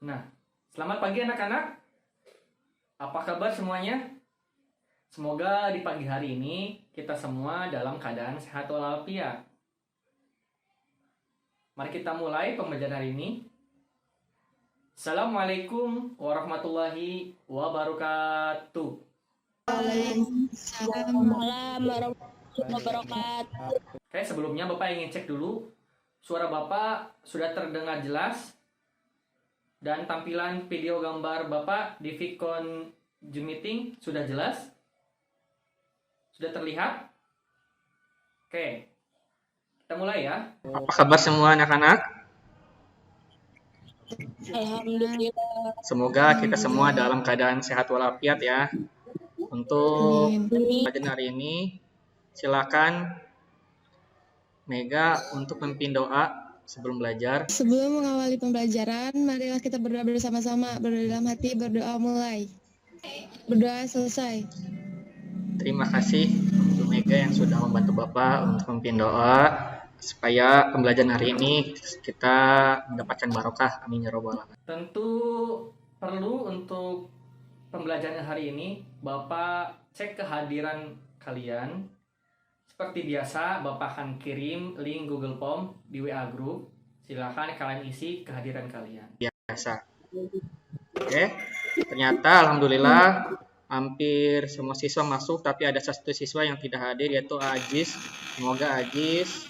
Nah, selamat pagi anak-anak. Apa kabar semuanya? Semoga di pagi hari ini kita semua dalam keadaan sehat walafiat. Mari kita mulai pembelajaran hari ini. Assalamualaikum warahmatullahi wabarakatuh. Waalaikumsalam warahmatullahi wabarakatuh. Oke, sebelumnya Bapak ingin cek dulu suara Bapak sudah terdengar jelas dan tampilan video gambar Bapak di Vicon Zoom Meeting sudah jelas? Sudah terlihat? Oke, kita mulai ya. Apa kabar semua anak-anak? Alhamdulillah. Semoga kita semua dalam keadaan sehat walafiat ya. Untuk pelajaran hari ini, silakan Mega untuk memimpin doa sebelum belajar. Sebelum mengawali pembelajaran, marilah kita berdoa bersama-sama. Berdoa dalam hati, berdoa mulai. Berdoa selesai. Terima kasih untuk Mega yang sudah membantu Bapak untuk memimpin doa supaya pembelajaran hari ini kita mendapatkan barokah. Amin ya robbal alamin. Tentu perlu untuk pembelajaran hari ini Bapak cek kehadiran kalian. Seperti biasa, Bapak akan kirim link Google Form di WA Group. Silahkan kalian isi kehadiran kalian. Biasa. Oke, ternyata Alhamdulillah hampir semua siswa masuk, tapi ada satu siswa yang tidak hadir, yaitu Ajis. Semoga Ajis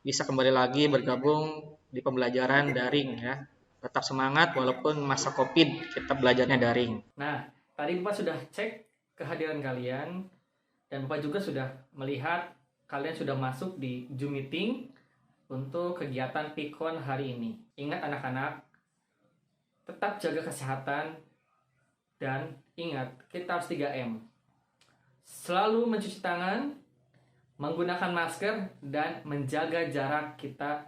bisa kembali lagi bergabung di pembelajaran daring ya. Tetap semangat walaupun masa COVID kita belajarnya daring. Nah, tadi Bapak sudah cek kehadiran kalian. Dan Bapak juga sudah melihat kalian sudah masuk di Zoom Meeting untuk kegiatan Vicon hari ini. Ingat anak-anak, tetap jaga kesehatan dan ingat kita harus 3M. Selalu mencuci tangan, menggunakan masker, dan menjaga jarak kita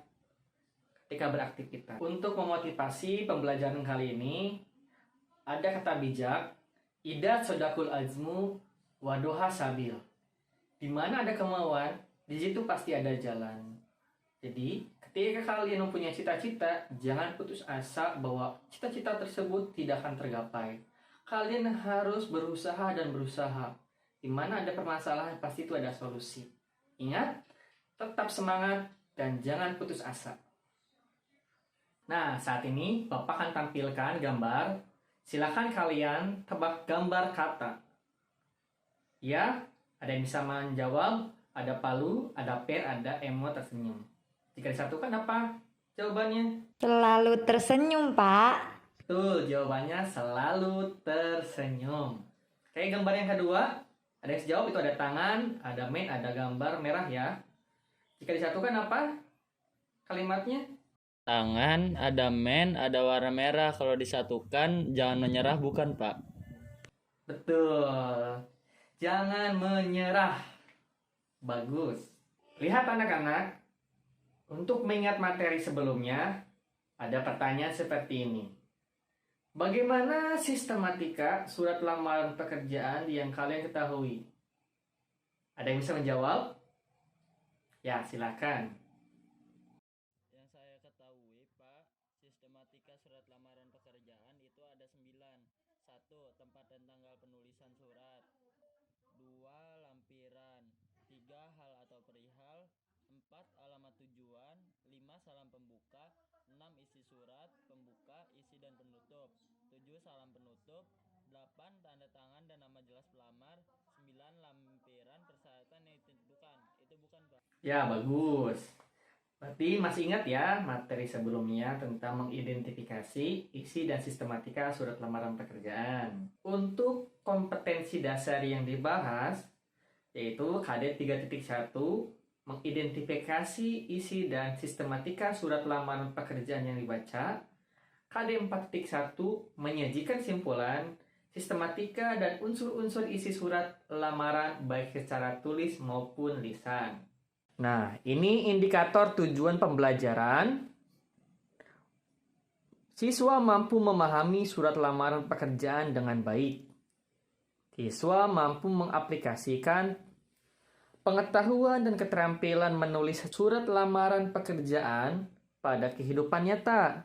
ketika beraktivitas. Untuk memotivasi pembelajaran kali ini, ada kata bijak, Ida sodakul azmu wadoha sabil. Di mana ada kemauan, di situ pasti ada jalan. Jadi, ketika kalian mempunyai cita-cita, jangan putus asa bahwa cita-cita tersebut tidak akan tergapai. Kalian harus berusaha dan berusaha. Di mana ada permasalahan, pasti itu ada solusi. Ingat, tetap semangat dan jangan putus asa. Nah, saat ini Bapak akan tampilkan gambar. Silakan kalian tebak gambar kata. Ya, ada yang bisa menjawab, ada palu, ada pen, ada emot tersenyum. Jika disatukan apa jawabannya? Selalu tersenyum, Pak. Betul, jawabannya selalu tersenyum. Oke, gambar yang kedua, ada yang jawab itu ada tangan, ada main, ada gambar merah ya. Jika disatukan apa kalimatnya? Tangan, ada men, ada warna merah. Kalau disatukan, jangan menyerah, bukan, Pak? Betul. Jangan menyerah. Bagus. Lihat anak-anak. Untuk mengingat materi sebelumnya, ada pertanyaan seperti ini. Bagaimana sistematika surat lamaran pekerjaan yang kalian ketahui? Ada yang bisa menjawab? Ya, silakan. Yang saya ketahui, Pak, sistematika surat lamaran pekerjaan itu ada 9. 1. Tempat dan tanggal penulisan surat. 2. Lampiran. 3. Hal atau perihal. 4. Alamat tujuan. 5. Salam pembuka. 6. Isi surat, pembuka, isi dan penutup. 7. Salam penutup. 8. Tanda tangan dan nama jelas pelamar. 9. Lampiran persyaratan yang ditentukan. Itu bukan, Pak? Ya, bagus. Berarti masih ingat ya materi sebelumnya tentang mengidentifikasi isi dan sistematika surat lamaran pekerjaan. Untuk kompetensi dasar yang dibahas, yaitu KD 3.1, mengidentifikasi isi dan sistematika surat lamaran pekerjaan yang dibaca. KD 4.1, menyajikan simpulan, sistematika dan unsur-unsur isi surat lamaran baik secara tulis maupun lisan. Nah, ini indikator tujuan pembelajaran. Siswa mampu memahami surat lamaran pekerjaan dengan baik. Siswa mampu mengaplikasikan pengetahuan dan keterampilan menulis surat lamaran pekerjaan pada kehidupan nyata.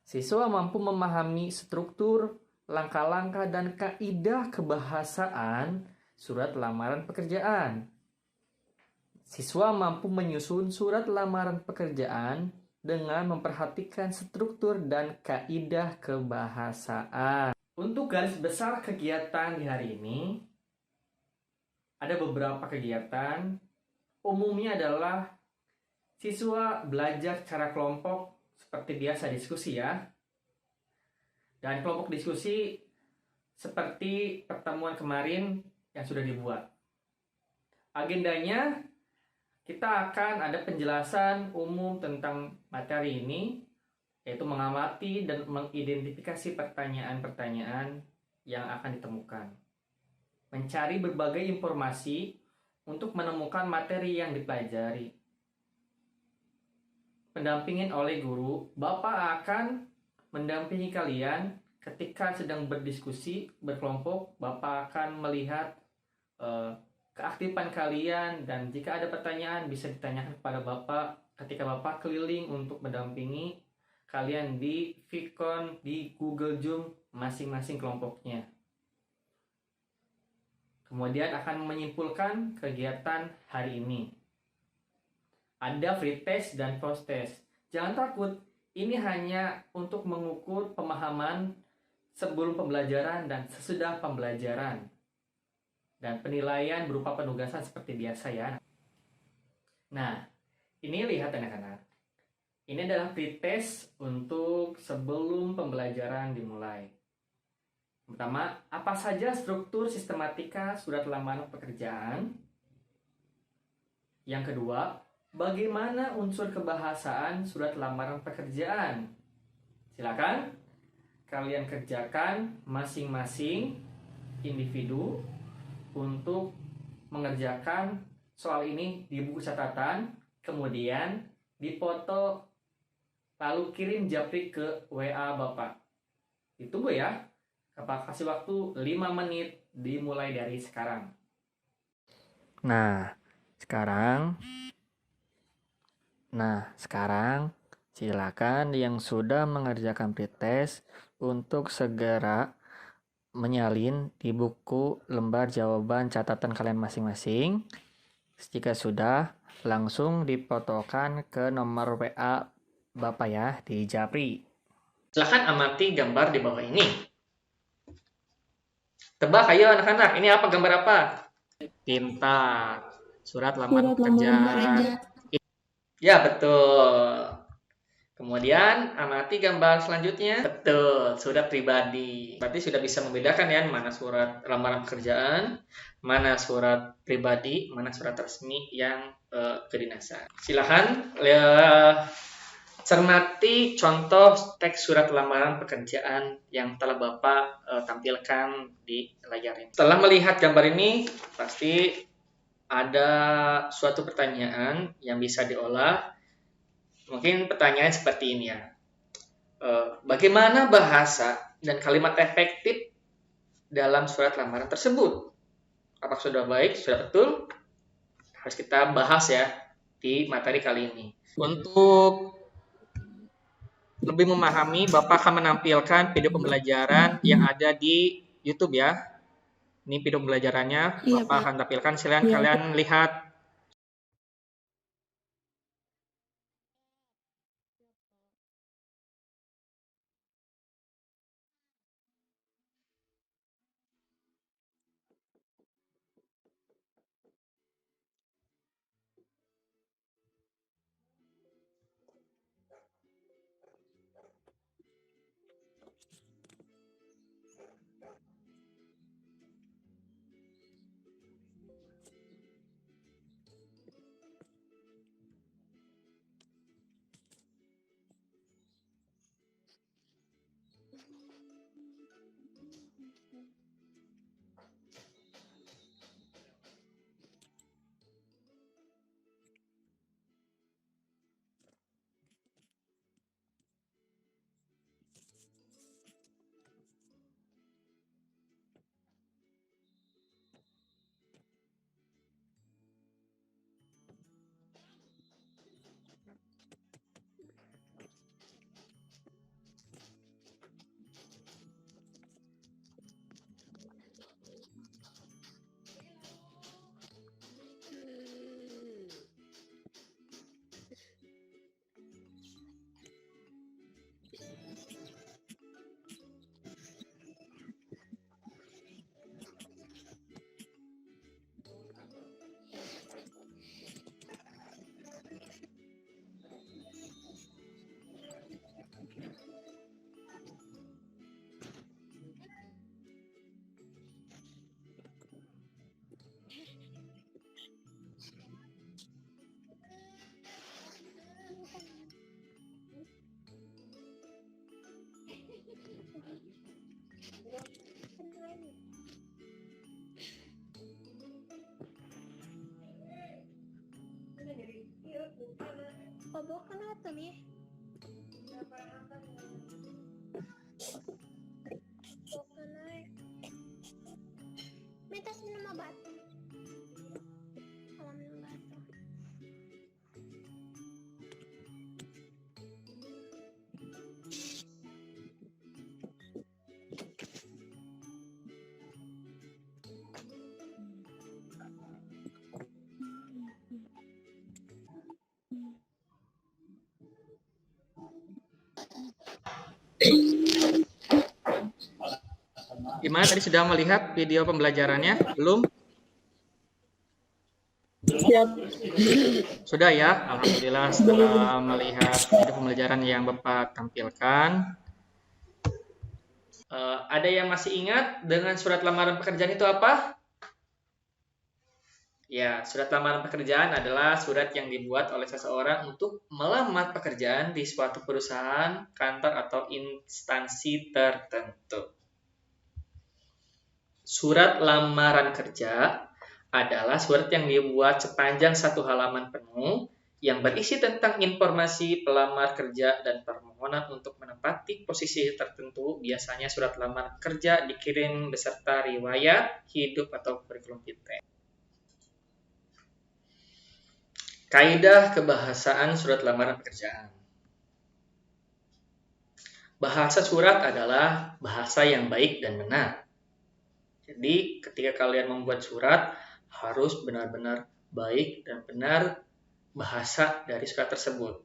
Siswa mampu memahami struktur, langkah-langkah, dan kaidah kebahasaan surat lamaran pekerjaan. Siswa mampu menyusun surat lamaran pekerjaan dengan memperhatikan struktur dan kaidah kebahasaan. Untuk garis besar kegiatan di hari ini, ada beberapa kegiatan. Umumnya adalah siswa belajar secara kelompok seperti biasa diskusi ya. Dan kelompok diskusi seperti pertemuan kemarin yang sudah dibuat. Agendanya, kita akan ada penjelasan umum tentang materi ini, yaitu mengamati dan mengidentifikasi pertanyaan-pertanyaan yang akan ditemukan. Mencari berbagai informasi untuk menemukan materi yang dipelajari. Pendampingin oleh guru, Bapak akan mendampingi kalian ketika sedang berdiskusi berkelompok. Bapak akan melihat keaktifan kalian, dan jika ada pertanyaan bisa ditanyakan kepada Bapak ketika Bapak keliling untuk mendampingi kalian di Vicon, di Google Zoom masing-masing kelompoknya. Kemudian akan menyimpulkan kegiatan hari ini. Ada free test dan post test. Jangan takut, ini hanya untuk mengukur pemahaman sebelum pembelajaran dan sesudah pembelajaran. Dan penilaian berupa penugasan seperti biasa ya. Nah, ini lihat anak-anak. Ini adalah pretest untuk sebelum pembelajaran dimulai. Pertama, apa saja struktur sistematika surat lamaran pekerjaan? Yang kedua, bagaimana unsur kebahasaan surat lamaran pekerjaan? Silakan kalian kerjakan masing-masing individu untuk mengerjakan soal ini di buku catatan, kemudian dipoto, lalu kirim japri ke WA Bapak. Ditunggu ya. Bapak kasih waktu 5 menit dimulai dari sekarang. Nah, sekarang silakan yang sudah mengerjakan pretest untuk segera menyalin di buku lembar jawaban catatan kalian masing-masing. Jika sudah, langsung difotokan ke nomor WA Bapak ya di Japri. Silahkan amati gambar di bawah ini. Tebak ayo anak-anak, ini apa, gambar apa? Pintar. Surat lamaran pekerjaan. Ya, betul. Kemudian amati gambar selanjutnya. Betul, surat pribadi. Berarti sudah bisa membedakan ya, mana surat lamaran pekerjaan, mana surat pribadi, mana surat resmi yang kedinasan. Silahkan cermati contoh teks surat lamaran pekerjaan yang telah Bapak tampilkan di layar ini. Setelah melihat gambar ini, pasti ada suatu pertanyaan yang bisa diolah. Mungkin pertanyaan seperti ini ya. Bagaimana bahasa dan kalimat efektif dalam surat lamaran tersebut? Apakah sudah baik, sudah betul? Harus kita bahas ya di materi kali ini. Untuk lebih memahami, Bapak akan menampilkan video pembelajaran yang ada di YouTube ya. Ini video pembelajarannya, Iya, Bapak Pak. akan tampilkan. Silahkan Iya, kalian lihat. Kobok kenapa nih? Mitas minum obat. Kalau minum obat. Gimana tadi sudah melihat video pembelajarannya? Belum? Sudah ya, alhamdulillah setelah melihat video pembelajaran yang Bapak tampilkan. Ada yang masih ingat dengan surat lamaran pekerjaan itu apa? Ya, surat lamaran pekerjaan adalah surat yang dibuat oleh seseorang untuk melamar pekerjaan di suatu perusahaan, kantor, atau instansi tertentu. Surat lamaran kerja adalah surat yang dibuat sepanjang 1 halaman penuh yang berisi tentang informasi pelamar kerja dan permohonan untuk menempati posisi tertentu. Biasanya surat lamaran kerja dikirim beserta riwayat hidup atau kurikulum vitae. Kaidah kebahasaan surat lamaran pekerjaan. Bahasa surat adalah bahasa yang baik dan benar. Jadi, ketika kalian membuat surat, harus benar-benar baik dan benar bahasa dari surat tersebut.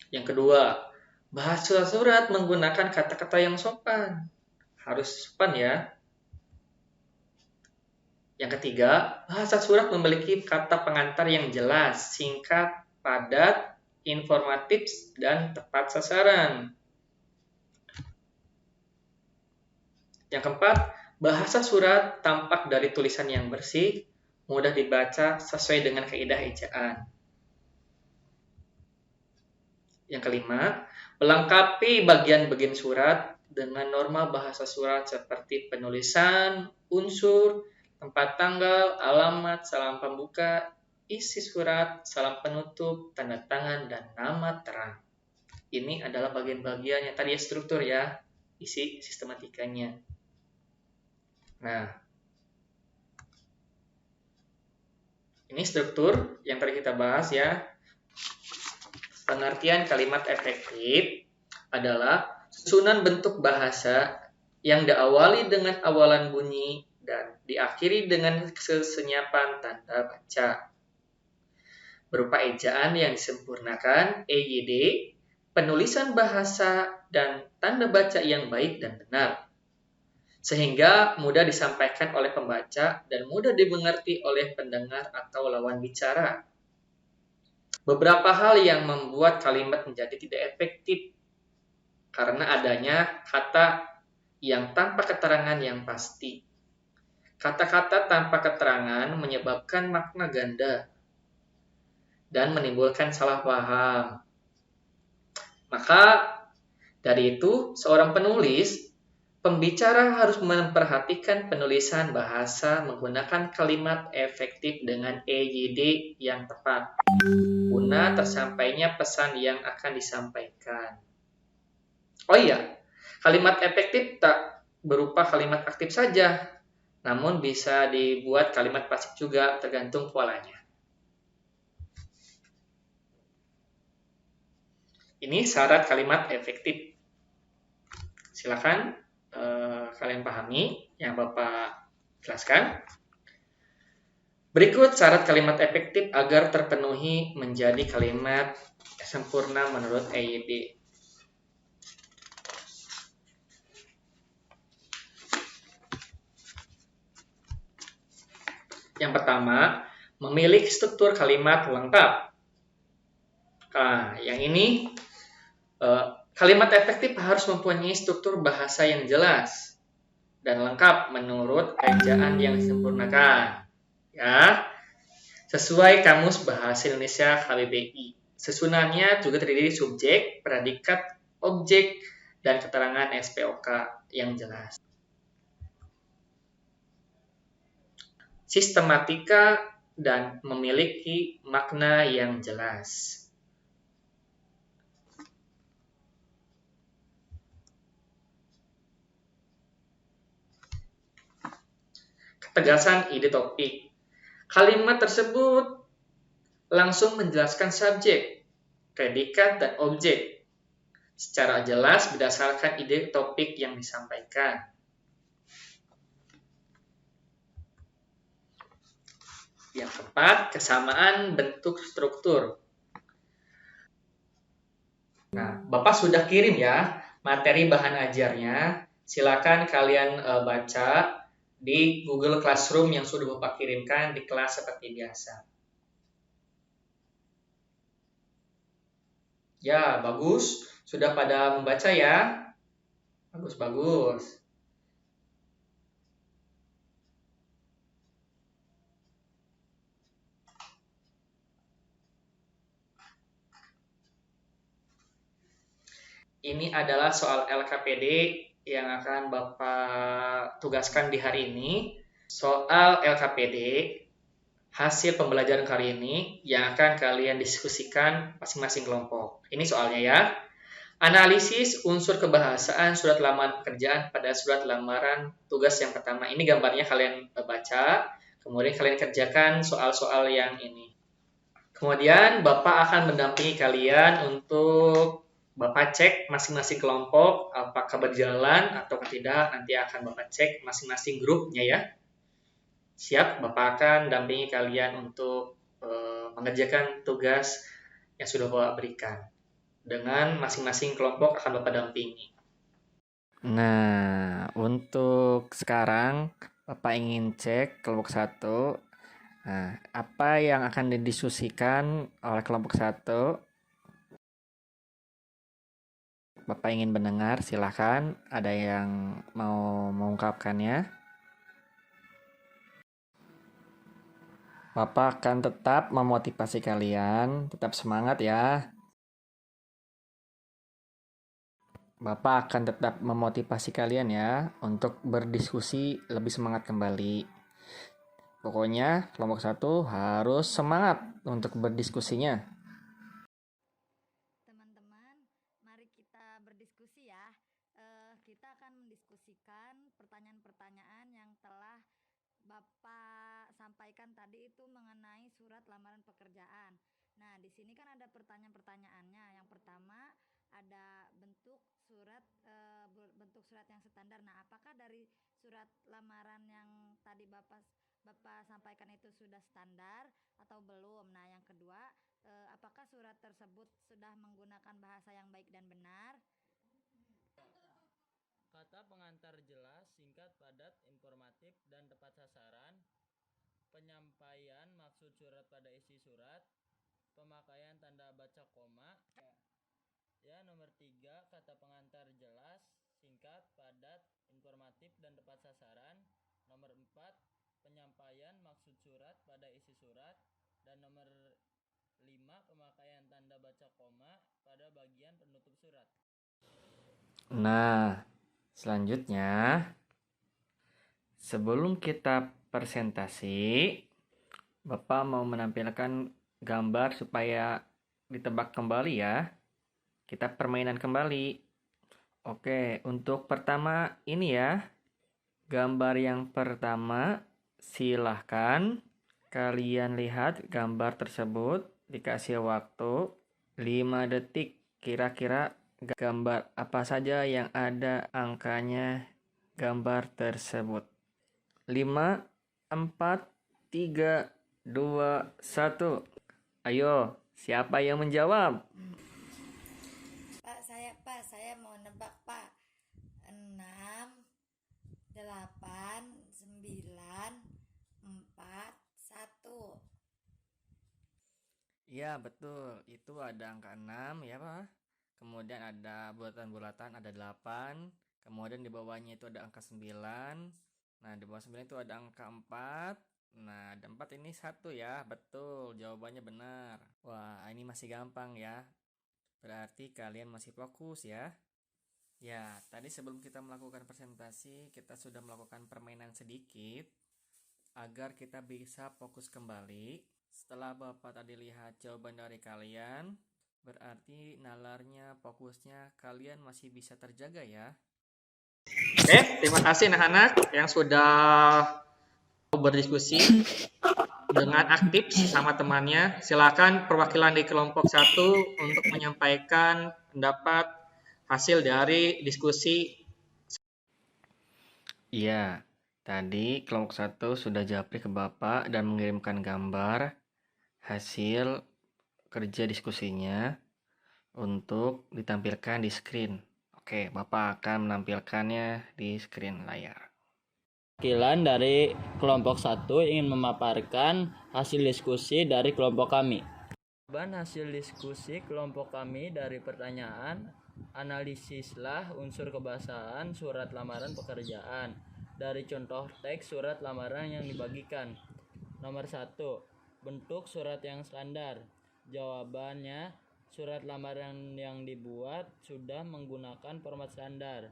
Yang kedua, bahasa surat menggunakan kata-kata yang sopan. Harus sopan ya. Yang ketiga, bahasa surat memiliki kata pengantar yang jelas, singkat, padat, informatif, dan tepat sasaran. Yang keempat, bahasa surat tampak dari tulisan yang bersih, mudah dibaca sesuai dengan kaidah ejaan. Yang kelima, melengkapi bagian-bagian surat dengan norma bahasa surat seperti penulisan, unsur, tempat tanggal, alamat, salam pembuka, isi surat, salam penutup, tanda tangan, dan nama terang. Ini adalah bagian-bagian yang tadi struktur ya, isi sistematikanya. Nah, ini struktur yang tadi kita bahas ya. Pengertian kalimat efektif adalah susunan bentuk bahasa yang diawali dengan awalan bunyi dan diakhiri dengan sesenyapan tanda baca. Berupa ejaan yang disempurnakan, EYD, penulisan bahasa, dan tanda baca yang baik dan benar. Sehingga mudah disampaikan oleh pembaca dan mudah dimengerti oleh pendengar atau lawan bicara. Beberapa hal yang membuat kalimat menjadi tidak efektif karena adanya kata yang tanpa keterangan yang pasti. Kata-kata tanpa keterangan menyebabkan makna ganda dan menimbulkan salah paham. Maka dari itu, seorang penulis, pembicara harus memperhatikan penulisan bahasa menggunakan kalimat efektif dengan EYD yang tepat, guna tersampainya pesan yang akan disampaikan. Oh iya, kalimat efektif tak berupa kalimat aktif saja, namun bisa dibuat kalimat pasif juga tergantung polanya. Ini syarat kalimat efektif. Silakan kalian pahami yang Bapak jelaskan. Berikut syarat kalimat efektif agar terpenuhi menjadi kalimat sempurna menurut EYD. Yang pertama, memiliki struktur kalimat lengkap. Nah, yang ini kalimat efektif harus mempunyai struktur bahasa yang jelas dan lengkap menurut ejaan yang disempurnakan. Ya, sesuai Kamus Bahasa Indonesia KBBI. Susunannya juga terdiri dari subjek, predikat, objek, dan keterangan SPOK yang jelas. Sistematika dan memiliki makna yang jelas. Ketegasan ide topik. Kalimat tersebut langsung menjelaskan subjek, predikat, dan objek secara jelas berdasarkan ide topik yang disampaikan. Yang keempat, kesamaan bentuk struktur. Nah, Bapak sudah kirim ya materi bahan ajarnya. Silakan kalian baca di Google Classroom yang sudah Bapak kirimkan di kelas seperti biasa. Ya, bagus. Sudah pada membaca ya? Bagus. Ini adalah soal LKPD yang akan Bapak tugaskan di hari ini. Soal LKPD, hasil pembelajaran kali ini yang akan kalian diskusikan masing-masing kelompok. Ini soalnya ya. Analisis unsur kebahasaan surat lamaran pekerjaan pada surat lamaran tugas yang pertama. Ini gambarnya kalian baca, kemudian kalian kerjakan soal-soal yang ini. Kemudian Bapak akan mendampingi kalian untuk Bapak cek masing-masing kelompok apakah berjalan atau tidak. Nanti akan Bapak cek masing-masing grupnya ya. Siap, Bapak akan dampingi kalian untuk mengerjakan tugas yang sudah Bapak berikan. Dengan masing-masing kelompok akan Bapak dampingi. Nah, untuk sekarang Bapak ingin cek kelompok 1. Nah, apa yang akan didiskusikan oleh kelompok 1? Bapak ingin mendengar, silahkan. Ada yang mau mengungkapkannya? Bapak akan tetap memotivasi kalian, tetap semangat ya. Bapak akan tetap memotivasi kalian ya untuk berdiskusi lebih semangat kembali. Pokoknya kelompok 1 harus semangat untuk berdiskusinya. Teman-teman, mari kita berdiskusi ya. Kita akan mendiskusikan pertanyaan-pertanyaan yang telah Bapak sampaikan tadi itu mengenai surat lamaran pekerjaan. Nah, di sini kan ada pertanyaan-pertanyaannya. Yang pertama ada bentuk surat yang standar. Nah, apakah dari surat lamaran yang tadi Bapak sampaikan itu sudah standar atau belum? Nah, yang kedua, apakah surat tersebut sudah menggunakan bahasa yang baik dan benar? Kata pengantar jelas, singkat, padat, informatif, dan tepat sasaran. Penyampaian maksud surat pada isi surat. Pemakaian tanda baca koma. Ya, nomor 3, kata pengantar jelas, singkat, padat, informatif, dan tepat sasaran. Nomor 4, penyampaian maksud surat pada isi surat. Dan nomor 5, pemakaian tanda baca koma pada bagian penutup surat. Nah, selanjutnya, sebelum kita presentasi, Bapak mau menampilkan gambar supaya ditebak kembali ya. Kita permainan kembali. Oke, untuk pertama ini ya. Gambar yang pertama, silahkan kalian lihat gambar tersebut. Dikasih waktu 5 detik. Kira-kira gambar apa saja yang ada angkanya gambar tersebut. 5, 4, 3, 2, 1. Ayo, siapa yang menjawab? Pak, saya mau nebak, Pak. 6, 8, 9, 4, 1. Iya, betul. Itu ada angka 6 ya, Pak. Kemudian ada bulatan-bulatan ada 8. Kemudian di bawahnya itu ada angka 9. Nah, di bawah 9 itu ada angka 4. Nah, ada 4 ini 1 ya. Betul, jawabannya benar. Wah, ini masih gampang ya. Berarti kalian masih fokus ya. Ya, tadi sebelum kita melakukan presentasi, kita sudah melakukan permainan sedikit agar kita bisa fokus kembali. Setelah Bapak tadi lihat jawaban dari kalian, berarti nalarnya, fokusnya kalian masih bisa terjaga ya. Oke, terima kasih anak-anak yang sudah berdiskusi dengan aktif sama temannya. Silakan perwakilan di kelompok 1 untuk menyampaikan pendapat hasil dari diskusi. Iya, tadi kelompok 1 sudah japri ke Bapak dan mengirimkan gambar hasil kerja diskusinya untuk ditampilkan di screen. Oke, Bapak akan menampilkannya di screen layar. Perwakilan dari kelompok 1 ingin memaparkan hasil diskusi dari kelompok kami. Hasil diskusi kelompok kami dari pertanyaan, analisislah unsur kebahasaan surat lamaran pekerjaan dari contoh teks surat lamaran yang dibagikan. Nomor 1, bentuk surat yang standar. Jawabannya, surat lamaran yang dibuat sudah menggunakan format standar.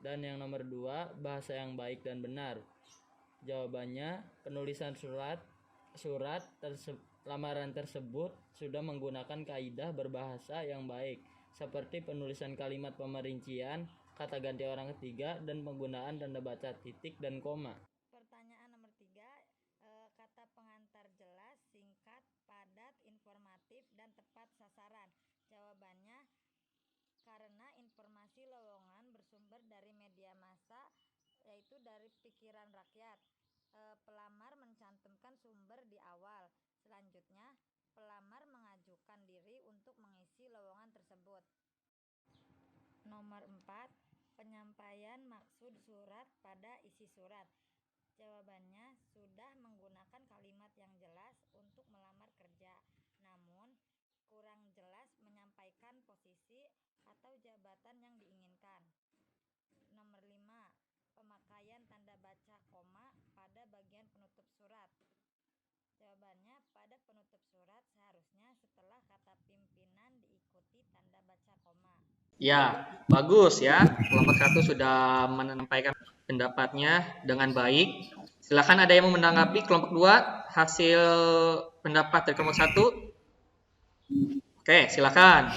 Dan yang nomor 2, bahasa yang baik dan benar. Jawabannya, penulisan lamaran tersebut sudah menggunakan kaidah berbahasa yang baik, seperti penulisan kalimat pemerincian, kata ganti orang ketiga, dan penggunaan tanda baca titik dan koma. Pertanyaan nomor 3, kata pengantar jelas, singkat, padat, informatif, dan tepat sasaran. Jawabannya, karena informasi lowongan bersumber dari media massa, yaitu dari pikiran rakyat. Pelamar mencantumkan sumber di awal. Selanjutnya, pelamar mengajukan diri untuk mengisi lowongan tersebut. Nomor 4, penyampaian maksud surat pada isi surat. Jawabannya, sudah menggunakan kalimat yang jelas untuk melamar kerja, namun kurang jelas menyampaikan posisi atau jabatan yang diinginkan. Nomor 5, pemakaian tanda baca koma pada bagian penutup surat. Jawabannya, pada penutup surat seharusnya setelah kata pimpinan diikuti tanda baca koma. Ya, bagus ya. Kelompok 1 sudah menyampaikan pendapatnya dengan baik. Silakan ada yang mau menanggapi kelompok 2 hasil pendapat dari kelompok 1. Oke, silakan.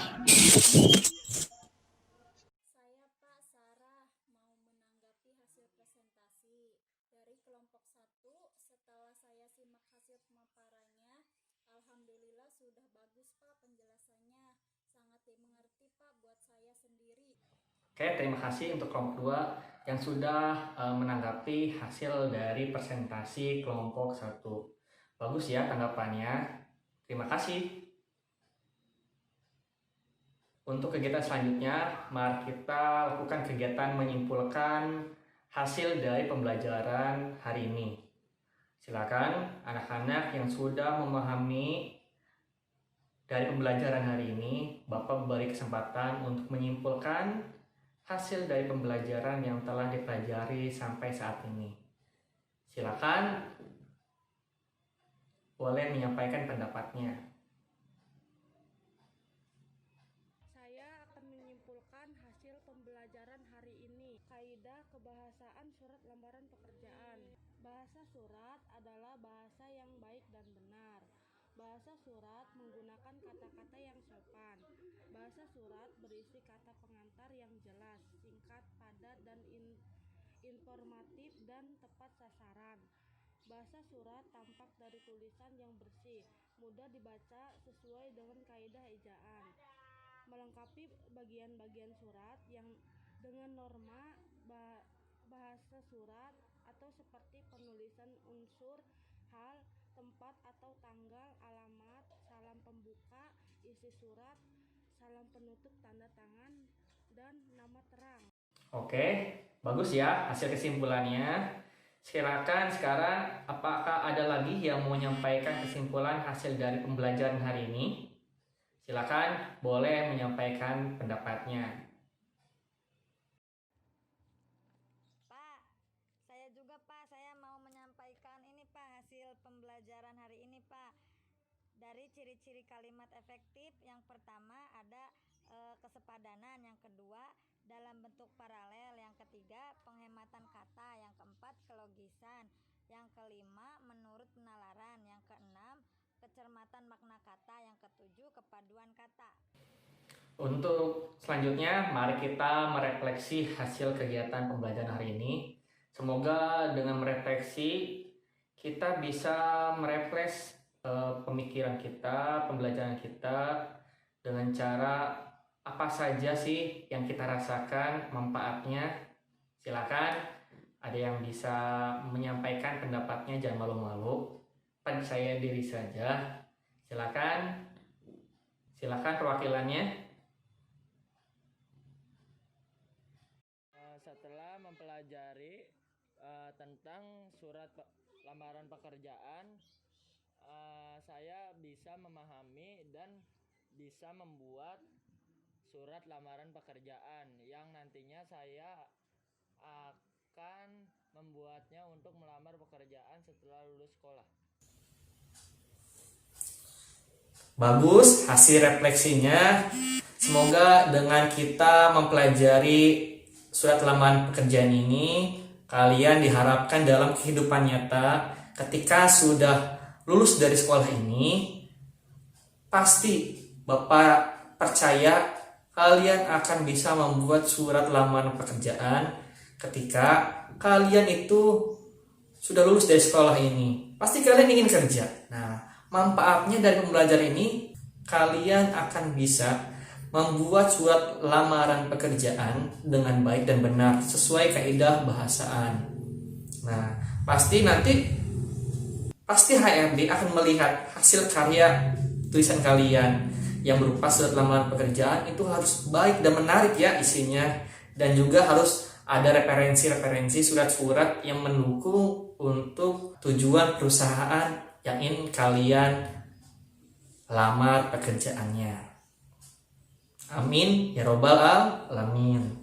Saya Pak Sarah mau menanggapi hasil presentasi dari kelompok 1. Setelah saya simak hasil pemaparannya, alhamdulillah sudah bagus Pak penjelasannya. Sangat dimengerti Pak buat saya sendiri. Oke, terima kasih untuk kelompok 2 yang sudah menanggapi hasil dari presentasi kelompok 1. Bagus ya tanggapannya. Terima kasih. Untuk kegiatan selanjutnya, mari kita lakukan kegiatan menyimpulkan hasil dari pembelajaran hari ini. Silakan anak-anak yang sudah memahami dari pembelajaran hari ini, Bapak beri kesempatan untuk menyimpulkan hasil dari pembelajaran yang telah dipelajari sampai saat ini. Silakan boleh menyampaikan pendapatnya. Saya akan menyimpulkan hasil pembelajaran hari ini. Kaidah kebahasaan surat lamaran pekerjaan. Bahasa surat adalah bahasa yang baik dan benar. Bahasa surat menggunakan kata-kata yang sopan. Bahasa surat berisi kata pengantar yang jelas, singkat, padat, dan informatif dan tepat sasaran. Bahasa surat tampak dari tulisan yang bersih, mudah dibaca sesuai dengan kaidah ejaan. Melengkapi bagian-bagian surat yang dengan norma bahasa surat atau seperti penulisan unsur, hal, tempat atau tanggal, alamat, salam pembuka, isi surat, salam penutup tanda tangan, dan nama terang. Oke, bagus ya hasil kesimpulannya. Silakan sekarang apakah ada lagi yang mau menyampaikan kesimpulan hasil dari pembelajaran hari ini? Silakan boleh menyampaikan pendapatnya. Pak, saya juga Pak, saya mau menyampaikan ini Pak hasil pembelajaran hari ini Pak. Dari ciri-ciri kalimat efektif, yang pertama ada kesepadanan, yang kedua dalam bentuk ketiga, penghematan kata. Yang keempat, kelogisan. Yang kelima, menurut penalaran. Yang keenam, kecermatan makna kata. Yang ketujuh, kepaduan kata. Untuk selanjutnya, mari kita merefleksi hasil kegiatan pembelajaran hari ini. Semoga dengan merefleksi, kita bisa merefresh pemikiran kita, pembelajaran kita dengan cara apa saja sih yang kita rasakan manfaatnya. Silakan, ada yang bisa menyampaikan pendapatnya, jangan malu-malu. Saya diri saja. Silakan perwakilannya. Setelah mempelajari tentang surat lamaran pekerjaan, saya bisa memahami dan bisa membuat surat lamaran pekerjaan yang nantinya saya akan membuatnya untuk melamar pekerjaan setelah lulus sekolah. Bagus hasil refleksinya. Semoga dengan kita mempelajari surat lamaran pekerjaan ini, kalian diharapkan dalam kehidupan nyata ketika sudah lulus dari sekolah ini, pasti Bapak percaya kalian akan bisa membuat surat lamaran pekerjaan ketika kalian itu sudah lulus dari sekolah ini. Pasti kalian ingin kerja. Nah, manfaatnya dari pembelajaran ini, kalian akan bisa membuat surat lamaran pekerjaan dengan baik dan benar sesuai kaidah bahasaan. Nah, pasti HRD akan melihat hasil karya tulisan kalian yang berupa surat lamaran pekerjaan itu harus baik dan menarik ya isinya, dan juga harus ada referensi surat-surat yang mendukung untuk tujuan perusahaan yang ingin kalian lamar pekerjaannya. Amin ya robbal alamin.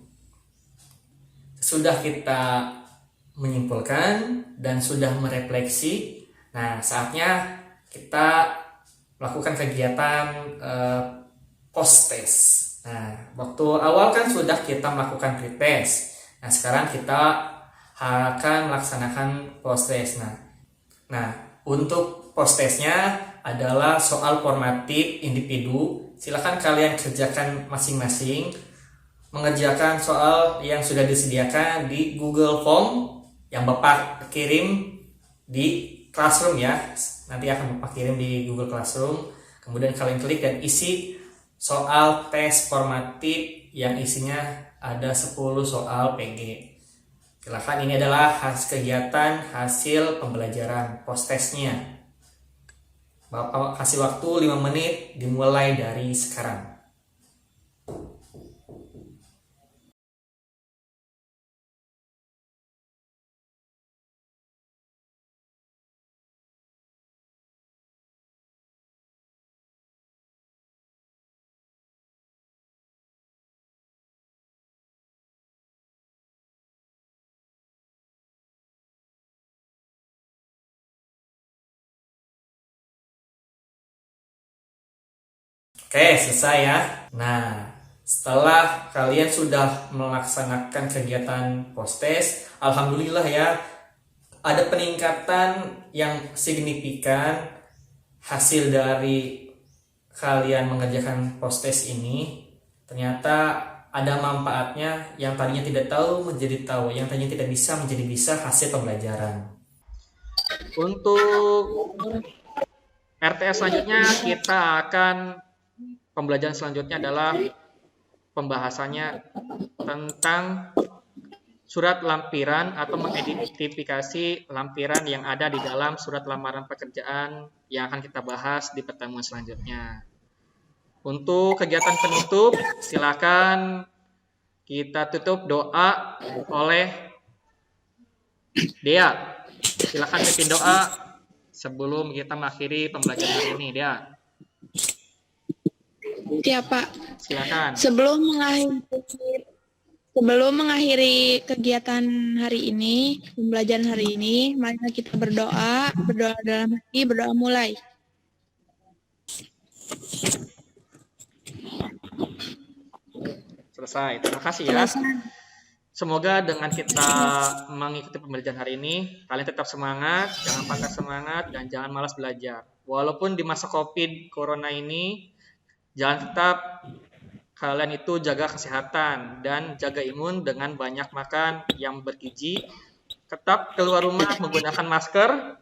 Sudah kita menyimpulkan dan sudah merefleksi. Nah, saatnya kita melakukan kegiatan post-test. Nah, waktu awal kan sudah kita melakukan pre-test. Nah, sekarang kita akan melaksanakan post-test. Nah, untuk post-testnya adalah soal formatif individu. Silakan kalian kerjakan masing-masing, mengerjakan soal yang sudah disediakan di Google Form yang Bapak kirim di Classroom ya. Nanti akan Bapak kirim di Google Classroom. Kemudian kalian klik dan isi soal tes formatif yang isinya ada 10 soal PG. Silakan, ini adalah kegiatan hasil pembelajaran post-testnya. Bapak kasih waktu 5 menit dimulai dari sekarang. Oke, selesai ya. Nah, setelah kalian sudah melaksanakan kegiatan post-test, alhamdulillah ya, ada peningkatan yang signifikan hasil dari kalian mengerjakan post-test ini. Ternyata ada manfaatnya, yang tadinya tidak tahu menjadi tahu, yang tadinya tidak bisa menjadi bisa hasil pembelajaran. Untuk RTS selanjutnya kita akan pembelajaran selanjutnya adalah pembahasannya tentang surat lampiran atau mengidentifikasi lampiran yang ada di dalam surat lamaran pekerjaan yang akan kita bahas di pertemuan selanjutnya. Untuk kegiatan penutup, silakan kita tutup doa oleh Dea. Silakan pimpin doa sebelum kita mengakhiri pembelajaran hari ini, Dea. Ya Pak. Silakan. Sebelum mengakhiri kegiatan hari ini, pembelajaran hari ini, mari kita berdoa dalam hati, berdoa mulai. Selesai. Terima kasih ya. Semoga dengan kita mengikuti pembelajaran hari ini, kalian tetap semangat, jangan patah semangat, dan jangan malas belajar. Walaupun di masa COVID Corona ini, jangan tetap kalian itu jaga kesehatan dan jaga imun dengan banyak makan yang bergizi. Tetap keluar rumah menggunakan masker,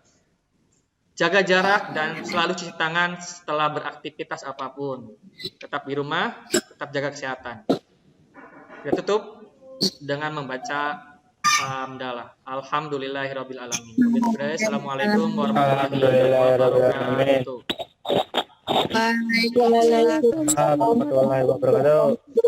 jaga jarak, dan selalu cuci tangan setelah beraktivitas apapun. Tetap di rumah, tetap jaga kesehatan. Kita tutup dengan membaca hamdalah. Alhamdulillahirabbil alamin. Assalamualaikum warahmatullahi wabarakatuh. Waalaikumsalam. warahmatullahi wabarakatuh.